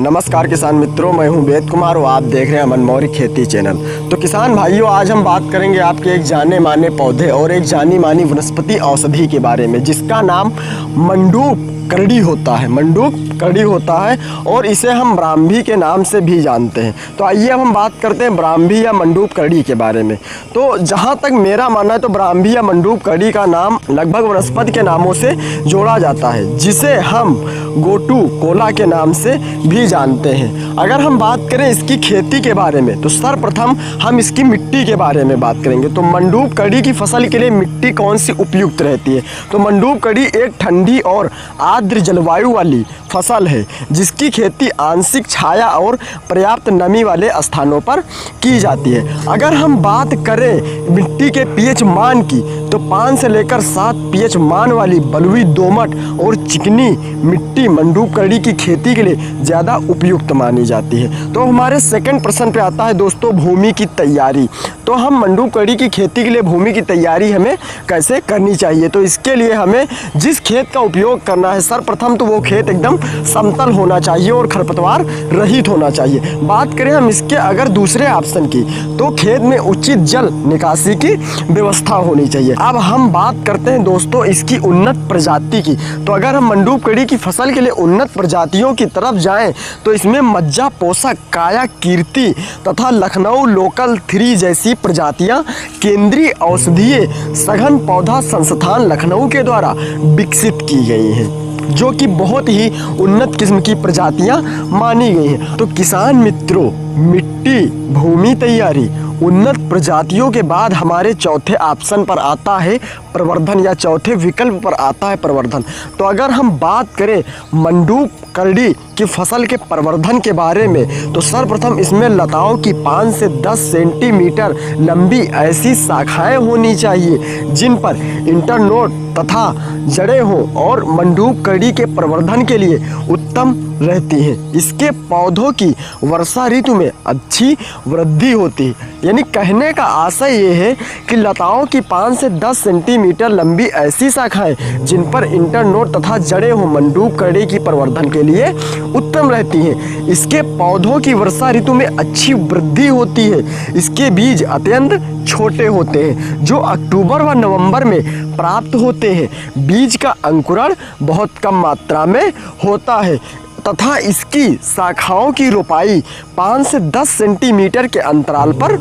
नमस्कार किसान मित्रों, मैं हूं वेद कुमार और आप देख रहे हैं अमन मौर्य खेती चैनल। तो किसान भाइयों, आज हम बात करेंगे आपके एक जाने माने पौधे और एक जानी मानी वनस्पति औषधि के बारे में, जिसका नाम मंडूक करड़ी होता है। मंडूक करड़ी होता है और इसे हम ब्राह्मी के नाम से भी जानते हैं। तो आइए अब हम बात करते हैं ब्राह्मी या मंडूक करड़ी के बारे में। तो जहाँ तक मेरा मानना है तो ब्राह्मी या मंडूक करड़ी का नाम लगभग वनस्पति के नामों से जोड़ा जाता है, जिसे हम गोटू कोला के नाम से भी जानते हैं। अगर हम बात करें इसकी खेती के बारे में तो सर्वप्रथम हम इसकी मिट्टी के बारे में बात करेंगे। तो मंडूक करड़ी की फसल के लिए मिट्टी कौन सी उपयुक्त रहती है? तो मंडूक करड़ी एक ठंडी और आर्द्र जलवायु वाली फसल है, जिसकी खेती आंशिक छाया और पर्याप्त नमी वाले स्थानों पर की जाती है। अगर हम बात करें मिट्टी के पीएच मान की तो 5 से लेकर 7 पीएच मान वाली बलुई, दोमट और चिकनी मिट्टी मंडूक करड़ी की खेती के लिए ज़्यादा उपयुक्त मानी जाती है। तो हमारे सेकंड प्रश्न पे आता है दोस्तों, भूमि की तैयारी। तो हम मंडूक करड़ी की खेती के लिए भूमि की तैयारी हमें कैसे करनी चाहिए? तो इसके लिए हमें जिस खेत का उपयोग करना है, सर्वप्रथम तो वो खेत एकदम समतल होना चाहिए और खरपतवार रहित होना चाहिए। बात करें हम इसके अगर दूसरे ऑप्शन की, तो खेत में उचित जल निकासी की व्यवस्था होनी चाहिए। अब हम बात करते हैं दोस्तों इसकी उन्नत प्रजाति की। तो अगर हम मंडूक करड़ी की फसल के लिए उन्नत प्रजातियों की तरफ जाएं तो इसमें मज्जा पोषक, काया कीर्ति तथा लखनऊ लोकल 3 जैसी प्रजातियां केंद्रीय औषधीय सघन पौधा संस्थान लखनऊ के द्वारा विकसित की गई हैं, जो कि बहुत ही उन्नत किस्म की प्रजातियां मानी गई हैं। तो किसान मित्रों, मिट्टी, भूमि तैयारी, उन्नत प्रजातियों के बाद हमारे चौथे ऑप्शन पर आता है प्रवर्धन, या चौथे विकल्प पर आता है प्रवर्धन। तो अगर हम बात करें मंडूक करड़ी की फसल के प्रवर्धन के बारे में तो सर्वप्रथम इसमें लताओं की 5 से 10 सेंटीमीटर लंबी ऐसी शाखाएं होनी चाहिए जिन पर इंटरनोड तथा जड़ें हों और मंडूक करड़ी के प्रवर्धन के लिए उत्तम रहती हैं। इसके पौधों की वर्षा ऋतु में अच्छी वृद्धि होती है। यानी कहने का आशय ये है कि लताओं की 5 से 10 सेंटीमीटर लंबी ऐसी शाखाएं जिन पर इंटरनोड तथा जड़ें हों मंडूक करड़ी की प्रवर्धन के लिए उत्तम रहती हैं। इसके पौधों की वर्षा ऋतु में अच्छी वृद्धि होती है। इसके बीज अत्यंत छोटे होते हैं जो अक्टूबर व नवंबर में प्राप्त होते हैं। बीज का अंकुरण बहुत कम मात्रा में होता है तथा इसकी शाखाओं की रोपाई 5 से 10 सेंटीमीटर के अंतराल पर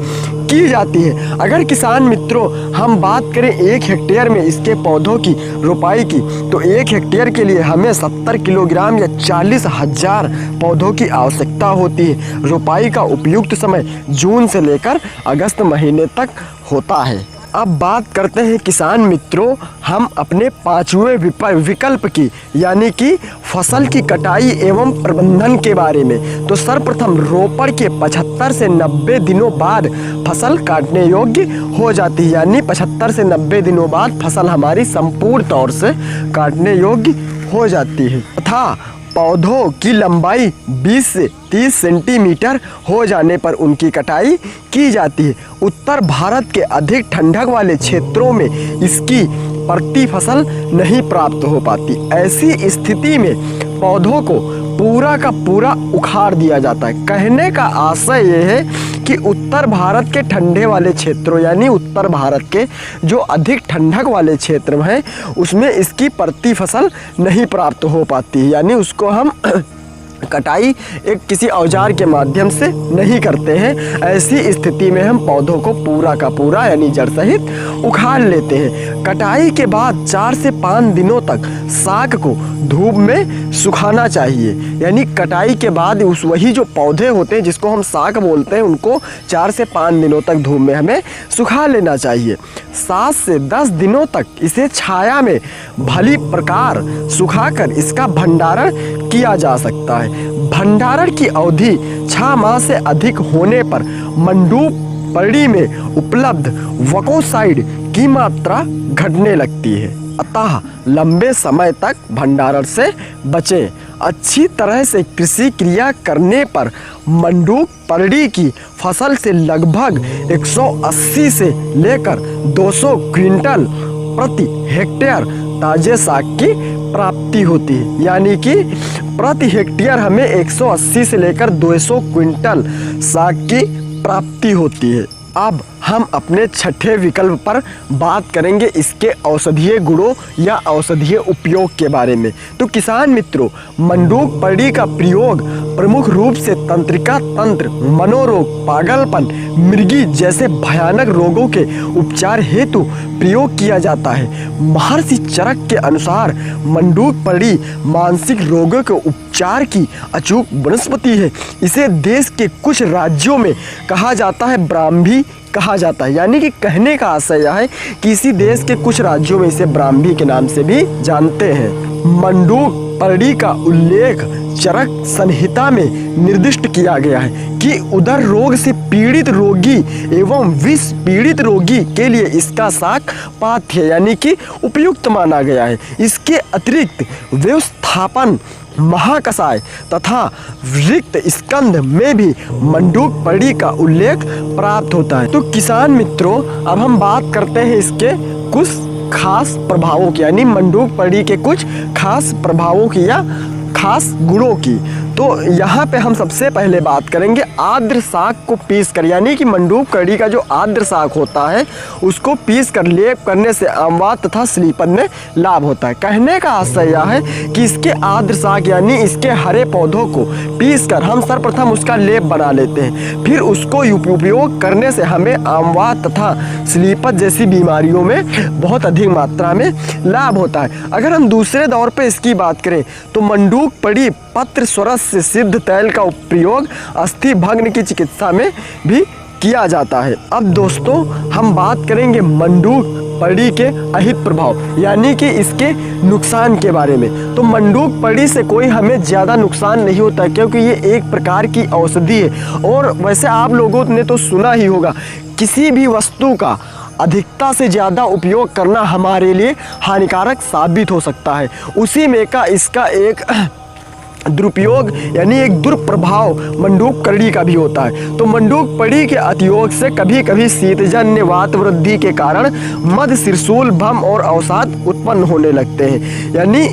की जाती है। अगर किसान मित्रों हम बात करें 1 हेक्टेयर में इसके पौधों की रोपाई की तो 1 हेक्टेयर के लिए हमें 70 किलोग्राम या 40,000 पौधों की आवश्यकता होती है। रोपाई का उपयुक्त समय जून से लेकर अगस्त महीने तक होता है। अब बात करते हैं किसान मित्रों हम अपने 5वें विकल्प की, यानी कि फसल की कटाई एवं प्रबंधन के बारे में। तो सर्वप्रथम रोपण के 75 से 90 दिनों बाद फसल काटने योग्य हो जाती है। यानी 75 से 90 दिनों बाद फसल हमारी संपूर्ण तौर से काटने योग्य हो जाती है तथा पौधों की लंबाई 20 से 30 सेंटीमीटर हो जाने पर उनकी कटाई की जाती है। उत्तर भारत के अधिक ठंडक वाले क्षेत्रों में इसकी प्रति फसल नहीं प्राप्त हो पाती। ऐसी स्थिति में पौधों को पूरा का पूरा उखाड़ दिया जाता है। कहने का आशय यह है कि उत्तर भारत के ठंडे वाले क्षेत्रों, यानी उत्तर भारत के जो अधिक ठंडक वाले क्षेत्र हैं उसमें इसकी प्रति फसल नहीं प्राप्त हो पाती है। यानी उसको हम कटाई एक किसी औजार के माध्यम से नहीं करते हैं। ऐसी स्थिति में हम पौधों को पूरा का पूरा यानी जड़ सहित उखाड़ लेते हैं। कटाई के बाद 4 से 5 दिनों तक साग को धूप में सुखाना चाहिए। यानी कटाई के बाद वही जो पौधे होते हैं जिसको हम साग बोलते हैं उनको 4 से 5 दिनों तक धूप में हमें सुखा लेना चाहिए। 7 से 10 दिनों तक इसे छाया में भली प्रकार सुखाकर इसका भंडारण किया जा सकता है। भंडारण की अवधि 6 माह से अधिक होने पर मंडूक करड़ी में उपलब्ध वकोसाइड की मात्रा घटने लगती है। अतः लंबे समय तक भंडारण से बचें। अच्छी तरह से कृषि क्रिया करने पर मंडूक करड़ी की फसल से लगभग 180 से लेकर 200 क्विंटल प्रति हेक्टेयर ताजे साग की प्राप्ति होती है, यानी कि प्रति हेक्टेयर हमें 180 से लेकर 200 क्विंटल साग की प्राप्ति होती है। अब हम अपने छठे विकल्प पर बात करेंगे इसके औषधीय गुणों या औषधीय उपयोग के बारे में। तो किसान मित्रों, मंडूक परड़ी का प्रयोग प्रमुख रूप से तंत्रिका तंत्र, मनोरोग, पागलपन, मृगी जैसे भयानक रोगों के उपचार हेतु प्रयोग किया जाता है। महर्षि चरक के अनुसार मंडूक परड़ी मानसिक रोगों के उपचार की अचूक वनस्पति है। इसे देश के कुछ राज्यों में कहा जाता है ब्राह्मी कहा जाता है, यानी कि कहने का आशय यह है कि इसी देश के कुछ राज्यों में इसे ब्राह्मी के नाम से भी जानते हैं। मंडूक परड़ी का उल्लेख चरक संहिता में निर्दिष्ट किया गया है कि उदर रोग से पीड़ित रोगी एवं विष पीड़ित रोगी के लिए इसका शाक पाथ्य यानी कि उपयुक्त माना गया है। इसके अतिरिक्त व्यवस्थापन, महाकषाय तथा रिक्त स्कंद में भी मंडूक परड़ी का उल्लेख प्राप्त होता है। तो किसान मित्रों, अब हम बात करते हैं इसके कुछ खास प्रभावों की, यानी मंडूक परड़ी के कुछ खास प्रभावों की या खास गुणों की। तो यहाँ पे हम सबसे पहले बात करेंगे आर्द्र शाक को पीस कर, यानी कि मंडूक परड़ी का जो आर्द्र शाक होता है उसको पीस कर लेप करने से अमवात तथा स्लीपन में लाभ होता है। कहने का आशय यह है कि इसके आर्द्र शाक यानी इसके हरे पौधों को पीस कर हम सर्वप्रथम उसका लेप बना लेते हैं, फिर उसको उपयोग करने से हमें अमवात तथा स्लीपत जैसी बीमारियों में बहुत अधिक मात्रा में लाभ होता है। अगर हम दूसरे दौर पर इसकी बात करें तो मंडूक परड़ी पत्र स्वरस से सिद्ध तैल का प्रयोग अस्थि भग्न की चिकित्सा में भी किया जाता है। अब दोस्तों हम बात करेंगे मंडूक परड़ी के अहित प्रभाव, यानी कि इसके नुकसान के बारे में। तो मंडूक परड़ी से कोई हमें ज़्यादा नुकसान नहीं होता, क्योंकि ये एक प्रकार की औषधि है। और वैसे आप लोगों ने तो सुना ही होगा, किसी भी वस्तु का अधिकता से ज़्यादा उपयोग करना हमारे लिए हानिकारक साबित हो सकता है। उसी में का इसका एक दुरुपयोग यानी एक दुष्प्रभाव मंडूक परड़ी का भी होता है। तो मंडूक परड़ी के अतियोग से कभी कभी शीतजन्य वात वृद्धि के कारण मद, सिरसूल, भम और अवसाद उत्पन्न होने लगते हैं। यानी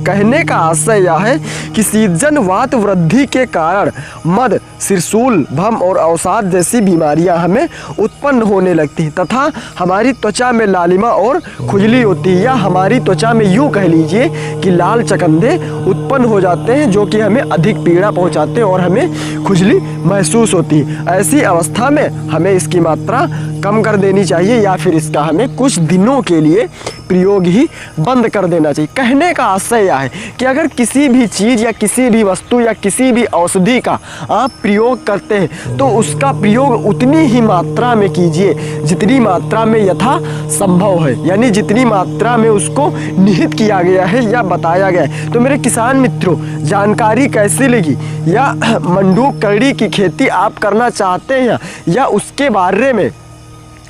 कहने का आशय यह है कि शीतजन्य वात वृद्धि के कारण मद, सिरसूल, भम और अवसाद जैसी बीमारियां हमें उत्पन्न होने लगती हैं तथा हमारी त्वचा में लालिमा और खुजली होती है, या हमारी त्वचा में यूँ कह लीजिए कि लाल चकंधे उत्पन्न हो जाते हैं जो कि हमें अधिक पीड़ा पहुंचाते हैं और हमें खुजली महसूस होती है। ऐसी अवस्था में हमें इसकी मात्रा कम कर देनी चाहिए या फिर इसका हमें कुछ दिनों के लिए प्रयोग ही बंद कर देना चाहिए। कहने का आशय यह है कि अगर किसी भी चीज़ या किसी भी वस्तु या किसी भी औषधि का आप प्रयोग करते हैं तो उसका प्रयोग उतनी ही मात्रा में कीजिए जितनी मात्रा में यथा संभव है, यानी जितनी मात्रा में उसको निहित किया गया है या बताया गया है। तो मेरे किसान मित्रों, जानकारी कैसी लगी, या मंडूक परड़ी की खेती आप करना चाहते हैं या उसके बारे में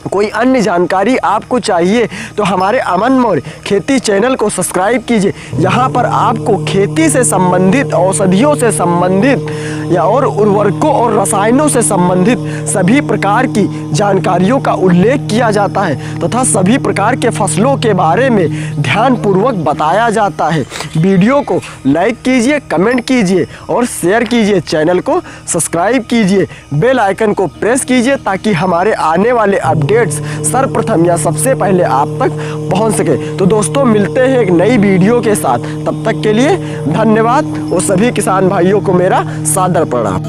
कोई अन्य जानकारी आपको चाहिए तो हमारे अमन मौर्य खेती चैनल को सब्सक्राइब कीजिए। यहाँ पर आपको खेती से संबंधित, औषधियों से संबंधित या और उर्वरकों और रसायनों से संबंधित सभी प्रकार की जानकारियों का उल्लेख किया जाता है तथा सभी प्रकार के फसलों के बारे में ध्यानपूर्वक बताया जाता है। वीडियो को लाइक कीजिए, कमेंट कीजिए और शेयर कीजिए। चैनल को सब्सक्राइब कीजिए, बेल आइकन को प्रेस कीजिए ताकि हमारे आने वाले अपडेट्स सर्वप्रथम या सबसे पहले आप तक पहुंच सके। तो दोस्तों मिलते हैं एक नई वीडियो के साथ, तब तक के लिए धन्यवाद और सभी किसान भाइयों को मेरा सादर प्रणाम।